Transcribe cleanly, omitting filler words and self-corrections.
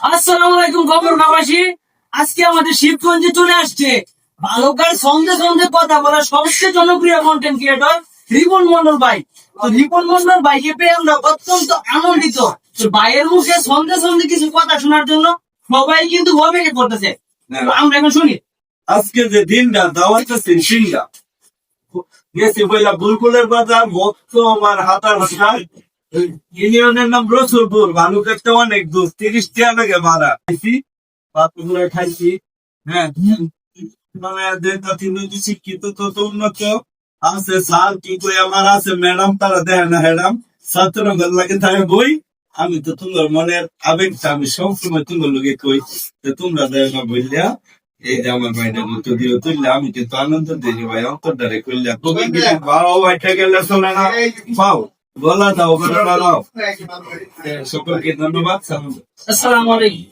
আসসালামু আলাইকুম খবরগাঁওবাসী। আজকে আমাদের শিবগঞ্জে চলে আসছে বালুকার সন্ধে সন্ধে কথা বলা সবচেয়ে জনপ্রিয় কন্টেন্ট ক্রিয়েটর রিপন মন্ডল ভাই। তো রিপন মন্ডল ভাইকে পেয়ে আমরা অত্যন্ত আনন্দিত। তো ভাইয়ের মুখে সন্ধে সন্ধে কিছু কথা শোনার জন্য সবাই কিন্তু অপেক্ষা করতেছে। তো আমরা এখন শুনি। আজকে যে দিনটা দাওয়াতে সিনটা গেছি পয়লা বুলবুলের বাজার মতো আমার হাতার ভাষায় ইউনিয়নের নাম রসুলপুর ভালুকাটা অনেক দূর 30 টাকা লাগে ভাড়া খাইছি বাতুগুলো খাইছি। হ্যাঁ মানে শিক্ষিত তত উন্নত আছে স্যার কি কই আমার আছে ম্যাডাম তারা দেখে না ম্যাডাম ছাত্র লাগে তাই বই আমি তো তোমার মনের আবেগটা আমি সবসময় তোমার লোকে কই যে তোমরা দেয় না বললিয়া এই যে আমার ভাইটার মতো দিয়ে তুললে আমি কিন্তু আনন্দ দিই ভাই অন্তরটারে করলে বাও ভাইটা গেলে চলে না পাও বলা দাও বলা দাও সকলকে ধন্যবাদ। আসসালামু আলাইকুম।